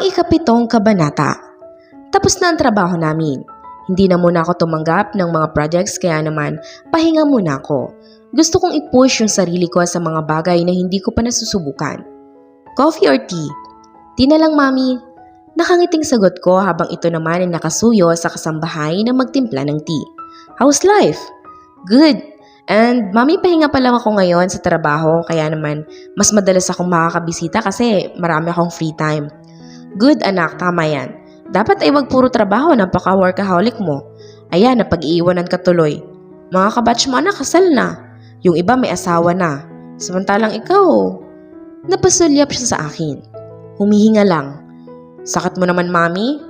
Ikapitong kabanata. Tapos na ang trabaho namin. Hindi na muna ako tumanggap ng mga projects kaya naman pahinga muna ako. Gusto kong i-push yung sarili ko sa mga bagay na hindi ko pa nasusubukan. Coffee or tea? Tea na lang, mami. Nakangiting sagot ko habang ito naman ay nakasuyo sa kasambahay na magtimpla ng tea. How's life? Good. And mami, pahinga pa lang ako ngayon sa trabaho kaya naman mas madalas akong makakabisita kasi marami akong free time. Good anak, tama yan. Dapat ay wag puro trabaho, napaka-workaholic mo. Ayan, napag-iiwanan ka tuloy. Mga kabatch mo anak, kasal na. Yung iba may asawa na. Samantalang ikaw, napasulyap siya sa akin. Humihinga lang. Sakit mo naman, mami?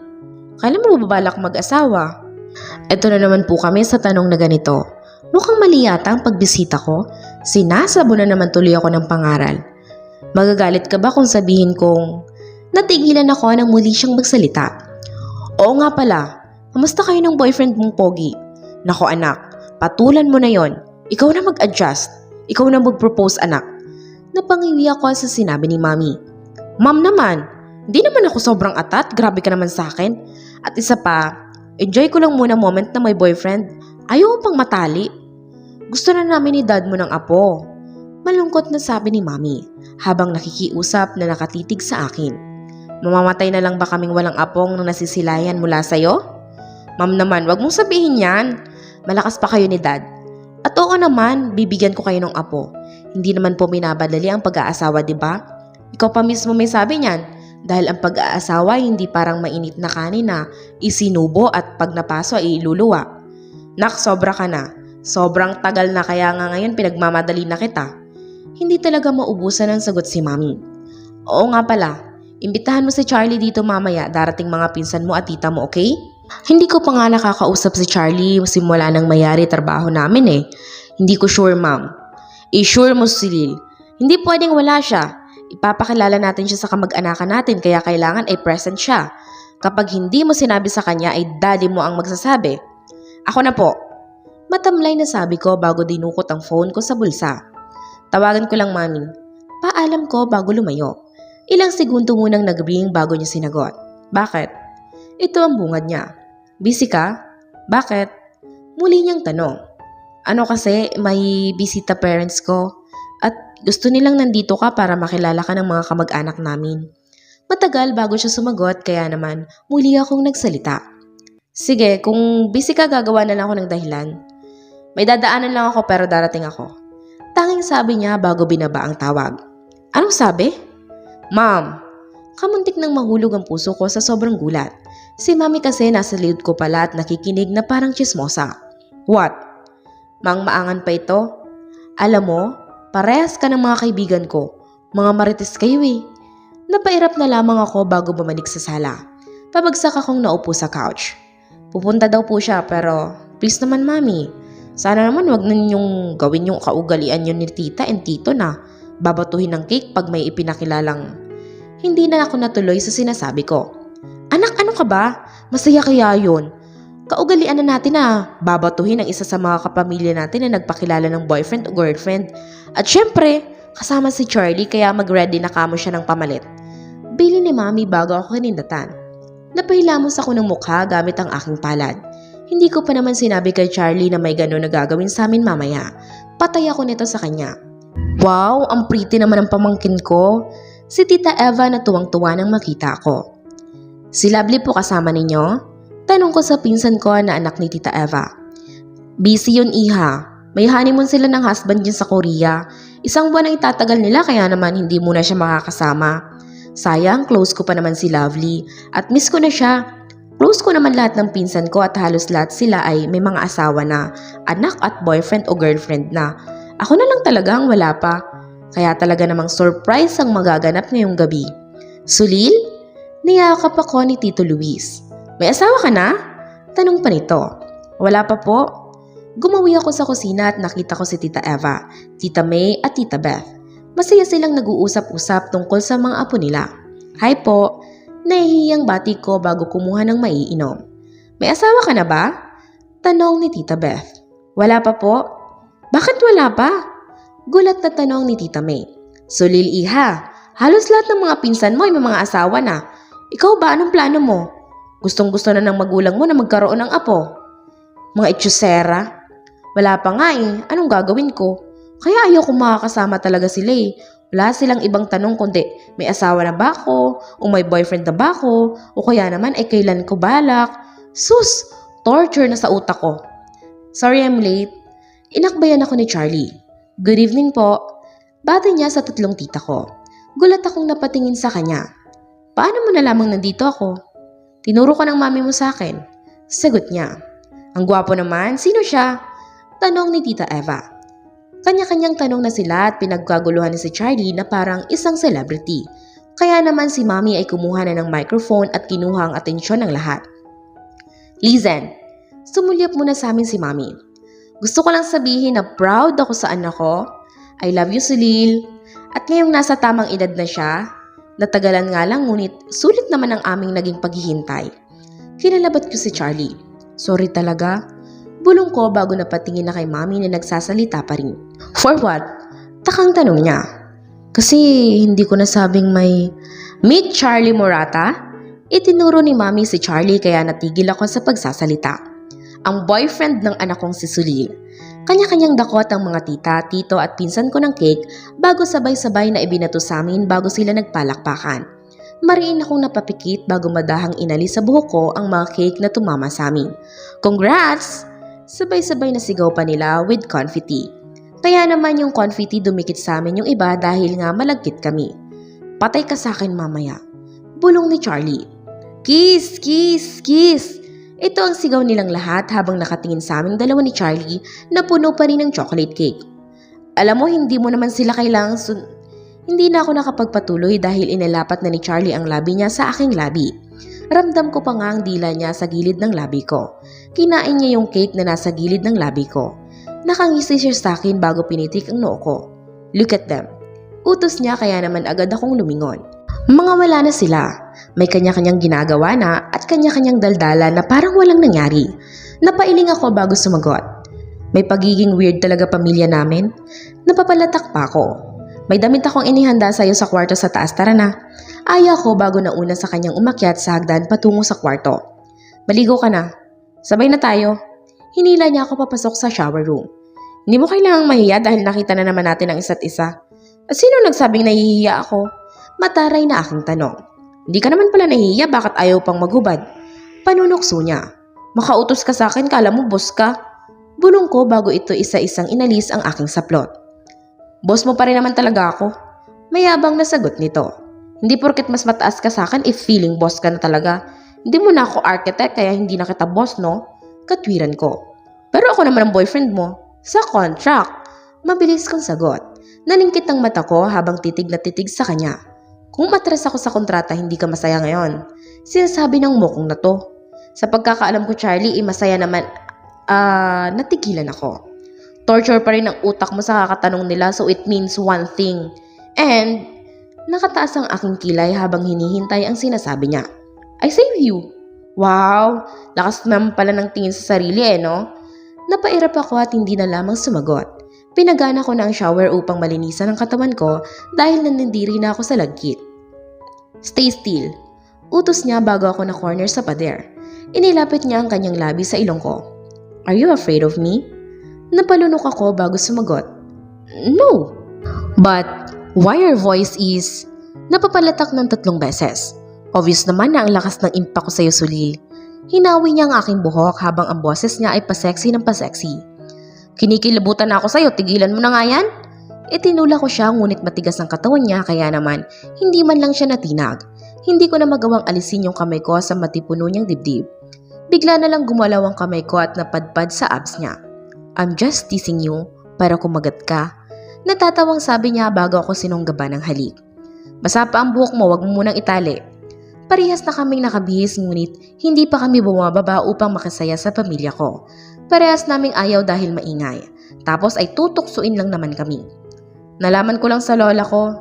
Kailan mo babalak mag-asawa? Ito na naman po kami sa tanong na ganito. Mukhang mali yata ang pagbisita ko. Sinasabo na naman tuloy ako ng pangaral. Magagalit ka ba kung sabihin kong natigilan ako nang muli siyang magsalita? Oo nga pala, kamusta kayo ng boyfriend mong pogi? Nako anak, patulan mo na yon. Ikaw na mag-adjust. Ikaw na mag-propose anak. Napangiwi ako sa sinabi ni mami. Ma'am naman, hindi naman ako sobrang atat. Grabe ka naman sa akin. At isa pa, enjoy ko lang muna moment na may boyfriend. Ayaw pang matali. Gusto na namin ni dad mo ng apo. Malungkot na sabi ni mami habang nakikiusap na nakatitig sa akin. Mamamatay na lang ba kaming walang apong nang nasisilayan mula sa'yo? Ma'am naman, wag mong sabihin yan. Malakas pa kayo ni dad. At oo naman, bibigyan ko kayo ng apo. Hindi naman po minabadali ang pag-aasawa, di ba? Ikaw pa mismo may sabi niyan. Dahil ang pag-aasawa hindi parang mainit na kanin na isinubo at pag napaso ay iluluwa. Nak, sobra ka na. Sobrang tagal na kaya nga ngayon pinagmamadali na kita. Hindi talaga maubusan ng sagot si mami. Oo nga pala. Imbitahan mo si Charlie dito mamaya, darating mga pinsan mo at tita mo, okay? Hindi ko pa nga nakakausap si Charlie simula nang mayari trabaho namin eh. Hindi ko sure, ma'am. Sure mo, Silil. Hindi pwedeng wala siya. Ipapakilala natin siya sa kamag-anakan natin kaya kailangan ay present siya. Kapag hindi mo sinabi sa kanya ay daddy mo ang magsasabi. Ako na po. Matamlay na sabi ko bago dinukot ang phone ko sa bulsa. Tawagan ko lang, mami. Paalam ko bago lumayo. Ilang segundo munang nag-ring bago niya sinagot. Bakit? Ito ang bungad niya. Busy ka? Bakit? Muli niyang tanong. Ano kasi, may bisita parents ko at gusto nilang nandito ka para makilala ka ng mga kamag-anak namin. Matagal bago siya sumagot kaya naman muli akong nagsalita. Sige, kung busy ka gagawa na lang ako ng dahilan. May dadaanan lang ako pero darating ako. Tanging sabi niya bago binaba ang tawag. Anong sabi? Ma'am, kamuntik nang mahulog ang puso ko sa sobrang gulat. Si mami kasi nasa likod ko pala at nakikinig na parang chismosa. What? Maangan pa ito? Alam mo, parehas ka ng mga kaibigan ko. Mga marites kayo eh. Napairap na lamang ako bago bumalik sa sala. Pabagsak akong naupo sa couch. Pupunta daw po siya pero please naman mami. Sana naman wag na ninyong gawin yung kaugalian yun ni tita and tito na babatuhin ng cake pag may ipinakilalang. Hindi na ako natuloy sa sinasabi ko. Anak, ano ka ba? Masaya kaya yun. Kaugalian na natin na babatuhin ang isa sa mga kapamilya natin na nagpakilala ng boyfriend o girlfriend. At syempre, kasama si Charlie kaya mag-ready na kamo siya ng pamalit. Bili ni mami bago ako kinindatan. Napahilamos ako ng mukha gamit ang aking palad. Hindi ko pa naman sinabi kay Charlie na may gano'n na gagawin sa amin mamaya. Patay ako nito sa kanya. Wow, ang pretty naman ang pamangkin ko. Si Tita Eva na tuwang-tuwa nang makita ako. Si Lovely po kasama ninyo? Tanong ko sa pinsan ko na anak ni Tita Eva. Busy yun, iha. May honeymoon sila ng husband niya sa Korea. Isang buwan ang itatagal nila kaya naman hindi muna siya makakasama. Sayang, close ko pa naman si Lovely at miss ko na siya. Close ko naman lahat ng pinsan ko at halos lahat sila ay may mga asawa na, anak at boyfriend o girlfriend na. Ako na lang talaga ang wala pa. Kaya talaga namang surprise ang magaganap ngayong gabi. Sulil? Niyakap ako ni Tito Luis. May asawa ka na? Tanong pa nito. Wala pa po. Gumawi ako sa kusina at nakita ko si Tita Eva, Tita May at Tita Beth. Masaya silang nag-uusap-usap tungkol sa mga apo nila. Hi po. Nahihiyang bati ko bago kumuha ng maiinom. May asawa ka na ba? Tanong ni Tita Beth. Wala pa po. Bakit wala pa? Gulat na tanong ni Tita May. Sulil, iha. Halos lahat ng mga pinsan mo ay may mga asawa na. Ikaw ba, anong plano mo? Gustong-gusto na ng magulang mo na magkaroon ng apo. Mga itsyusera. Wala pa nga eh, anong gagawin ko? Kaya ayaw kong makakasama talaga sila eh. Wala silang ibang tanong kundi may asawa na ba ako, o may boyfriend na ba ako, o kaya naman ay kailan ko balak. Sus! Torture na sa utak ko. Sorry I'm late. Inakbayan ako ni Charlie. Good evening po. Bati niya sa 3 tita ko. Gulat akong napatingin sa kanya. Paano mo nalamang nandito ako? Tinuro ka ng mami mo sa akin. Sagot niya. Ang gwapo naman, sino siya? Tanong ni Tita Eva. Kanya-kanyang tanong na sila at pinagkaguluhan ni si Charlie na parang isang celebrity. Kaya naman si Mami ay kumuha na ng microphone at kinuha ang atensyon ng lahat. Listen, sumulyap muna sa amin si Mami. Gusto ko lang sabihin na proud ako sa anak ko. I love you, Sulil. At ngayong nasa tamang edad na siya, natagalan nga lang ngunit sulit naman ang aming naging paghihintay. Kinalabat ko si Charlie. Sorry talaga. Bulong ko bago napatingin na kay Mami na nagsasalita pa rin. For what? Takang tanong niya. Kasi hindi ko nasabing may Meet Charlie Morata? Itinuro ni Mami si Charlie kaya natigil ako sa pagsasalita. Ang boyfriend ng anak kong si Sulil. Kanya-kanyang dakot ang mga tita, tito at pinsan ko ng cake bago sabay-sabay na ibinato sa amin bago sila nagpalakpakan. Mariin akong napapikit bago madahang inalis sa buhok ko ang mga cake na tumama sa amin. Congrats! Sabay-sabay na sigaw pa nila with confetti. Kaya naman yung confetti dumikit sa amin yung iba dahil nga malagkit kami. Patay ka sa akin mamaya. Bulong ni Charlie. Kiss! Kiss! Kiss! Ito ang sigaw nilang lahat habang nakatingin sa aming dalawa ni Charlie na puno pa rin ng chocolate cake. Alam mo, hindi mo naman sila kailangang Hindi na ako nakapagpatuloy dahil inalapat na ni Charlie ang labi niya sa aking labi. Ramdam ko pa nga ang dila niya sa gilid ng labi ko. Kinain niya yung cake na nasa gilid ng labi ko. Nakangisi siya sa akin bago pinitik ang noo ko. Look at them. Utos niya kaya naman agad akong lumingon. Mga wala na sila. May kanya-kanyang ginagawa na at kanya-kanyang daldala na parang walang nangyari. Napailing ako bago sumagot. May pagiging weird talaga pamilya namin. Napapalatak pa ako. May damit akong inihanda sa'yo sa kwarto sa taas, tara na. Aya ko bago nauna sa kanyang umakyat sa hagdan patungo sa kwarto. Maligo ka na. Sabay na tayo. Hinila niya ako papasok sa shower room. Hindi mo kailangang mahiya dahil nakita na naman natin ang isa't isa. At sino nagsabing nahihiya ako? Mataray na aking tanong. Hindi ka naman pala nahihiya, bakit ayaw pang maghubad? Panunokso niya. Makautos ka sa akin, kala mo boss ka? Bulong ko bago ito isa-isang inalis ang aking saplot. Boss mo pa rin naman talaga ako. Mayabang na sagot nito. Hindi porket mas mataas ka sa akin if feeling boss ka na talaga. Hindi mo na ako architect kaya hindi na kita boss, no? Katwiran ko. Pero ako naman ang boyfriend mo. Sa contract. Mabilis kong sagot. Naningkit ang mata ko habang titig na titig sa kanya. Kung matras ako sa kontrata, hindi ka masaya ngayon. Sinasabi ng mokong na to. Sa pagkakaalam ko, Charlie, masaya naman. Natigilan ako. Torture pa rin ang utak mo sa kakatanong nila so it means one thing. And, nakataas ang aking kilay habang hinihintay ang sinasabi niya. I save you. Wow, lakas naman pala ng tingin sa sarili no? Napairap ako at hindi na lamang sumagot. Pinagana ko na ang shower upang malinisan ang katawan ko dahil nanindiri na ako sa lagkit. Stay still. Utos niya bago ako na corner sa pader. Inilapit niya ang kanyang labi sa ilong ko. Are you afraid of me? Napalunok ako bago sumagot. No. But why your voice is... Napapalatak ng 3 beses. Obvious naman na ang lakas ng impact ko sa'yo, Sulil. Hinawi niya ang aking buhok habang ang boses niya ay paseksi ng paseksi. Kinikilabutan na ako sa'yo, tigilan mo na nga yan? Itinula ko siya ngunit matigas ang katawan niya kaya naman hindi man lang siya natinag. Hindi ko na magawang alisin yung kamay ko sa matipuno niyang dibdib. Bigla na lang gumalaw ang kamay ko at napadpad sa abs niya. I'm just teasing you para kumagat ka. Natatawang sabi niya bago ako sinunggaban ng halik. Basa pa ang buhok mo, wag mo munang itali. Parehas na kaming nakabihis ngunit hindi pa kami bumababa upang makasaya sa pamilya ko. Parehas naming ayaw dahil maingay. Tapos ay tutuksuin lang naman kami. Nalaman ko lang sa lola ko.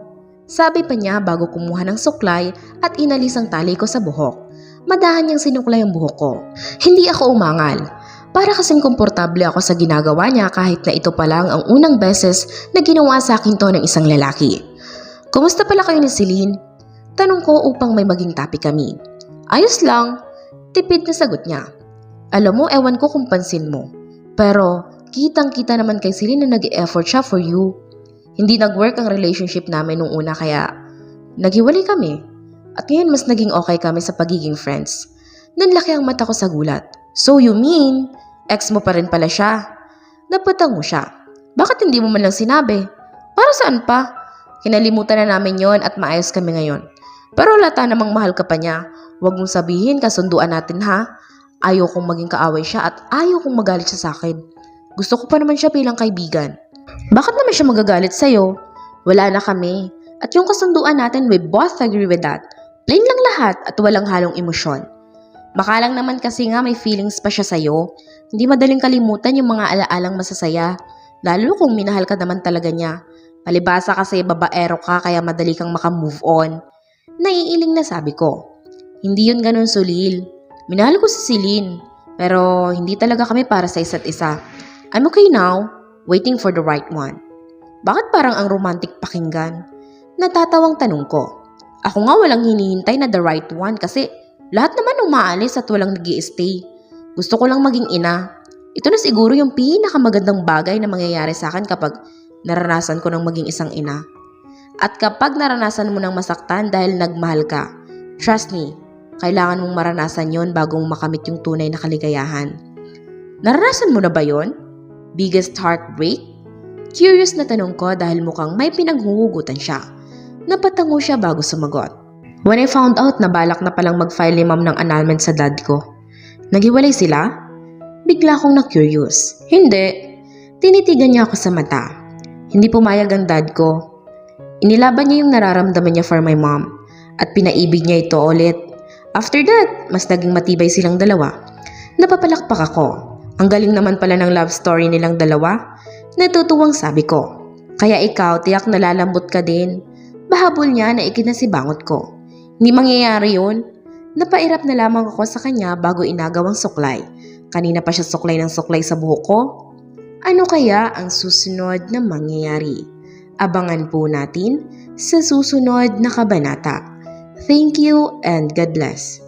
Sabi pa niya bago kumuha ng suklay at inalis ang tali ko sa buhok. Madahan niyang sinuklay ang buhok ko. Hindi ako umangal. Para kasing komportable ako sa ginagawa niya kahit na ito pa lang ang unang beses na ginawa sa akin to ng isang lalaki. Kumusta pala kayo ni Celine? Tanong ko upang may maging topic kami. Ayos lang, tipid na sagot niya. Alam mo, ewan ko kung pansin mo. Pero kitang-kita naman kay Celine na nag-e-effort siya for you. Hindi nag-work ang relationship namin nung una kaya naghiwalay kami. At ngayon mas naging okay kami sa pagiging friends. Nanlaki ang mata ko sa gulat. So you mean, ex mo pa rin pala siya? Napatango siya. Bakit hindi mo man lang sinabi? Para saan pa? Kinalimutan na namin yon at maayos kami ngayon. Pero lata namang mahal ka pa niya. Huwag mong sabihin kasunduan natin ha. Ayaw kong maging kaaway siya at ayaw kong magalit siya sa akin. Gusto ko pa naman siya bilang kaibigan. Bakit naman siya magagalit sa'yo? Wala na kami. At yung kasunduan natin, we both agree with that. Plain lang lahat at walang halong emosyon. Baka lang naman kasi nga may feelings pa siya sa'yo. Hindi madaling kalimutan yung mga alaalang masasaya. Lalo kung minahal ka naman talaga niya. Palibasa kasi babaero ka kaya madali kang makamove on. Naiiling na sabi ko. Hindi yun ganun Sulil. Minahal ko si Celine. Pero hindi talaga kami para sa isa't isa. I'm okay now. Waiting for the right one. Bakit parang ang romantic pakinggan? Natatawang tanong ko. Ako nga walang hinihintay na the right one kasi lahat naman umaalis at walang nag-i-stay. Gusto ko lang maging ina. Ito na siguro yung pinakamagandang bagay na mangyayari sa akin kapag naranasan ko ng maging isang ina. At kapag naranasan mo ng masaktan dahil nagmahal ka, trust me, kailangan mong maranasan yon bago mo makamit yung tunay na kaligayahan. Naranasan mo na ba yon? Biggest heartbreak? Curious na tanong ko dahil mukhang may pinaghuhugutan siya. Napatango siya bago sumagot. When I found out na balak na palang mag-file ni ma'am ng annulment sa dad ko, naghiwalay sila? Bigla akong na-curious. Hindi. Tinitigan niya ako sa mata. Hindi pumayag ang dad ko. Inilaban niya yung nararamdaman niya for my mom at pinaibig niya ito ulit. After that, mas naging matibay silang dalawa. Napapalakpak ako. Ang galing naman pala ng love story nilang dalawa. Natutuwang sabi ko. Kaya ikaw, tiyak nalalambot ka din. Bahabol niya na ikinasibangot ko. Hindi mangyayari yun. Napairap na lamang ako sa kanya bago inagaw ang suklay. Kanina pa siya suklay ng suklay sa buhok ko. Ano kaya ang susunod na mangyayari? Abangan po natin sa susunod na kabanata. Thank you and God bless.